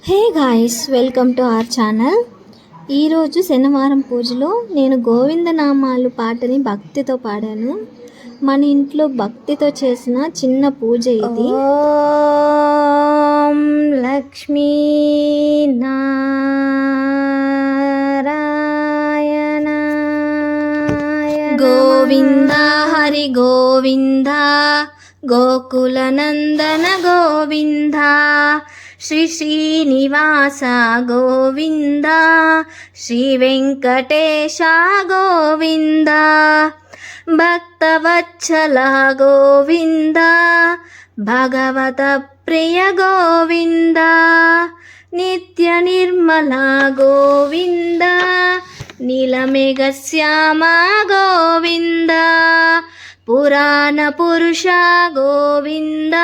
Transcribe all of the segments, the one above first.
Hey guys, welcome to our channel. ఈరోజు శనివారం పూజలో నేను గోవిందనామాలు పాటని భక్తితో పాడాను. మన ఇంట్లో భక్తితో చేసిన చిన్న పూజ ఇది. ఓం లక్ష్మీ నారాయణ గోవింద హరి గోవింద గోకుల నందన గోవింద శ్రీ శ్రీనివాస గోవింద శ్రీ వెంకటేశ గోవింద భక్తవత్సల గోవింద భగవత ప్రియ గోవింద నిత్య నిర్మల గోవింద నీలమేఘ శ్యామ గోవింద పురాణ పురుష గోవింద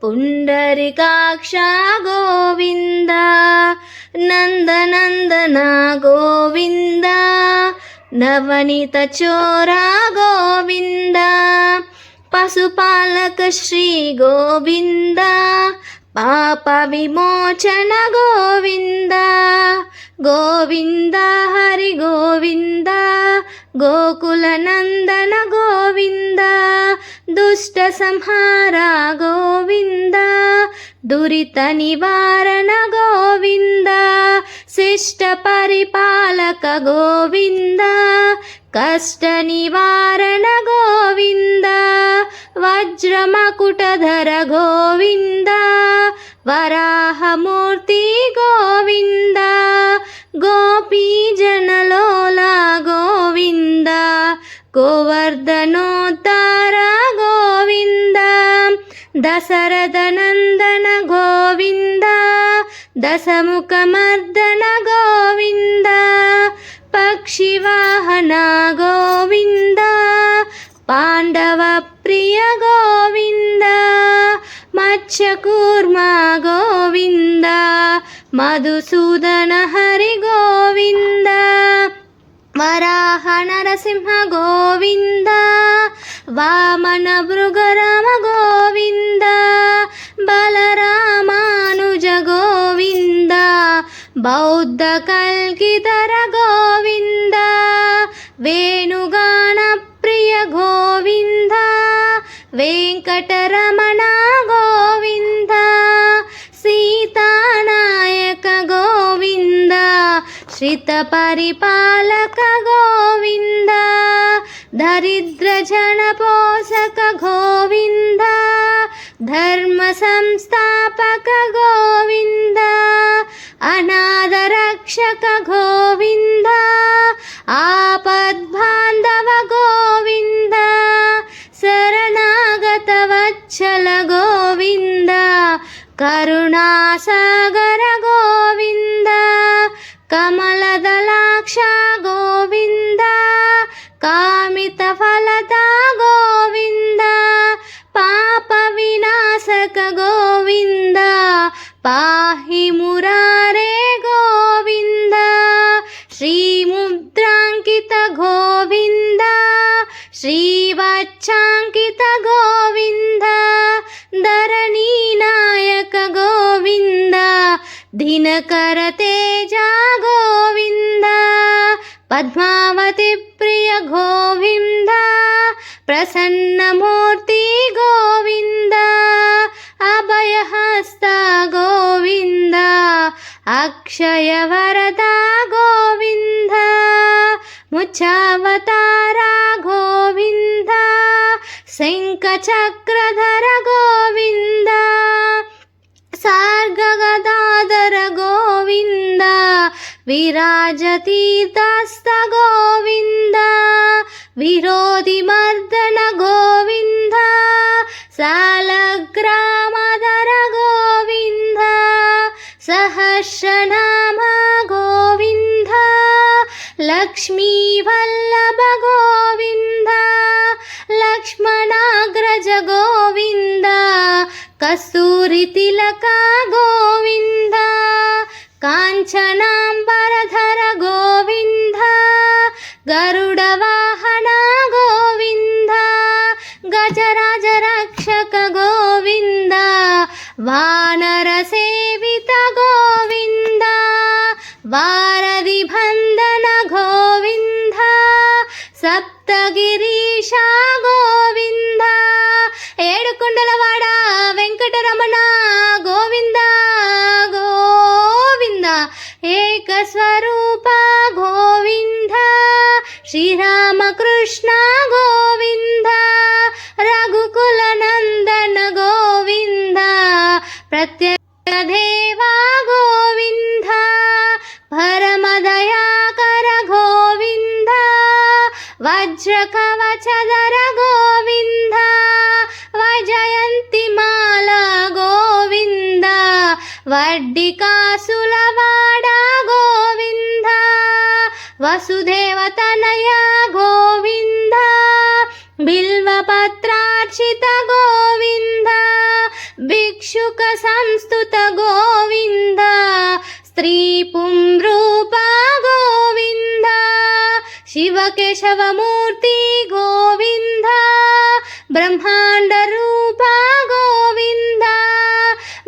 పుండరికాక్ష గోవింద నందనందన గోవింద నవనీత చోర గోవింద పశుపాలక శ్రీ గోవింద పాప విమోచన గోవింద గోవింద హరి గోవింద గోకుల నందన గోవింద దుష్ట సంహార గోవింద దురిత నివారణ గోవింద శిష్ట పరిపాలక గోవింద కష్ట నివారణ గోవింద వజ్రమకుటధర గోవింద వరాహమూర్తి గోవింద గోపీజనలోల గోవింద గోవర్ధనోత్తార గోవింద దశరథనందన గోవింద దశముఖమర్దన గోవింద పక్షివాహన గోవింద పాండవ ప్రియ గోవింద మత్స్యకూర్మ గోవింద మధుసూదన హరి గోవింద వరాహ నరసింహ గోవింద వామన భృగరామ గోవింద బలరామానుజ గోవింద బౌద్ధ కల్కిధర గోవింద వేణుగాన ప్రియ గోవింద వెంకటరమణ గోవింద సీతానాయక గోవింద శ్రిత పరిపాలక గోవింద దరిద్ర జన పోషక గోవింద ధర్మ సంస్థాపక గోవింద అనాథ రక్షక గోవింద ఆపద్బాంధవ గోవింద శరణాగత వత్సల గోవింద కరుణాసాగర గోవింద కమలదలాక్ష గోవింద కామిత ఫలద గోవింద పాప వినాశక గోవింద పాహి మురారే గోవింద శ్రీముద్రాంకిత గోవింద శ్రీవత్సాంకిత గోవింద ధరణీ నాయక గోవింద దినకర తేజ గోవింద పద్మావతి ప్రియ గోవింద ప్రసన్నమూర్తి గోవింద అభయహస్త గోవింద అక్షయ వరద గోవింద ముచ్చావతార గోవింద శంఖచక్రధర గోవింద సార్గగదాధర గోవింద విరాజతీర్థస్థ గోవింద విరోధి మర్దన గోవింద సాలగ్రామధర గోవింద సహస్రనామ గోవింద లక్ష్మీ వల్లభ గోవింద లక్ష్మణాగ్రజ గోవింద కస్తూరి తిలక గోవింద కాంచనాంబరధర గోవింద గరుడ వాహన గోవింద గజరాజ రక్షక గోవింద వానర సేవిత గోవింద వారధి బంధన గోవింద సప్తగిరీశ గోవింద ఏడుకొండలవాడ వెంకటరమణ గోవింద గోవింద ఏకస్వరూప గోవింద శ్రీరామకృష్ణ గోవింద రఘుకుల నందన గోవింద ప్రత్యక్ష దేవా గోవింద పరమదయాకర గోవింద వజ్రకవచధర గోవింద వైజయంతిమాల గోవింద వడ్డికాసులవాడ గోవింద వసుదేవతనయ గోవింద బిల్వపత్రార్చిత గోవింద భిక్షుక సంస్తుత గోవింద స్త్రీ పుంరూప గోవింద శివకేశవమూర్తి గోవింద బ్రహ్మాండ రూప గోవింద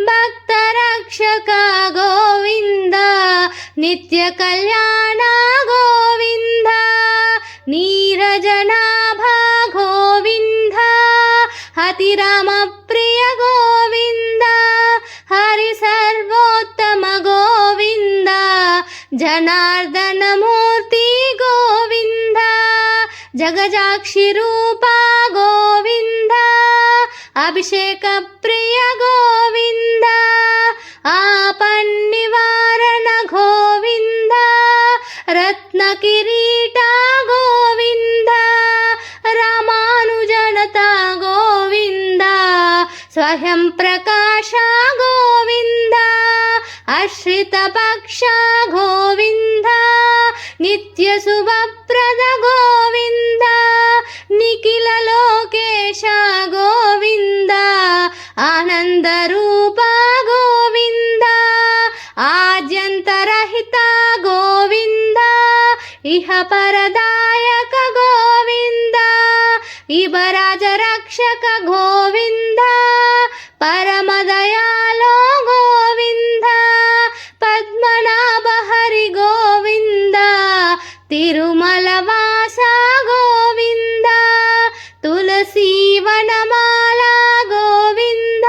భక్తరక్షక గోవింద నిత్య కళ్యాణ గోవింద నీరజనాభ గోవింద హతిరామ ప్రియ గోవింద హరి సర్వోత్తమ గోవింద జనార్దన మూర్తి గోవింద జగజాక్షి రూప గోవింద అభిషేక ప్రియ గోవింద ఆపన్నివారణ గోవింద రత్న కిరీట గోవింద రామానుజనత గోవింద స్వయం ప్రకాశ గోవింద అశ్రిత పక్ష గోవింద నిత్య శుభప్రద గోవింద నిఖిల లోకేశ గోవింద ఆనంద రూప గోవింద ఆద్యంతరహిత గోవింద ఇహ పరదాయక గోవింద ఇబరాజ రక్షక గోవింద పరమదయాలో గోవింద పద్మనాభ హరి గోవింద తిరుమల వాస గోవింద తులసీవనమాల గోవింద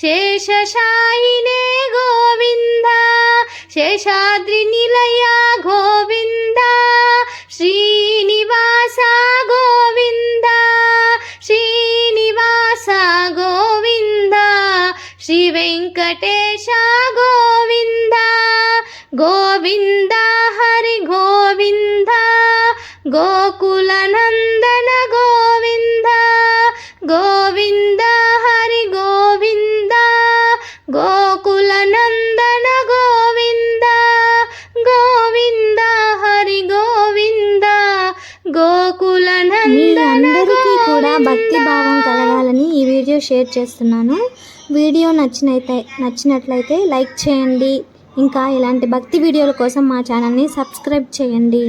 శేషశాయినే గోవింద శేషాద్రి నిలయ గోవింద శ్రీనివాస గోవింద శ్రీనివాస గోవింద శ్రీ వెంకటేశ గోవింద గోవింద హరి గోవింద గోకుల నందన గోవింద గోవింద హరి గోవింద గోకుల నందన గోవింద గోవింద హరి గోవింద గోకుల నందన అందరికీ కూడా భక్తి భావం కలగాలని ఈ వీడియో షేర్ చేస్తున్నాను. వీడియో నచ్చినట్లయితే లైక్ చేయండి. ఇంకా ఇలాంటి భక్తి వీడియోల కోసం మా ఛానల్ని సబ్స్క్రైబ్ చేయండి.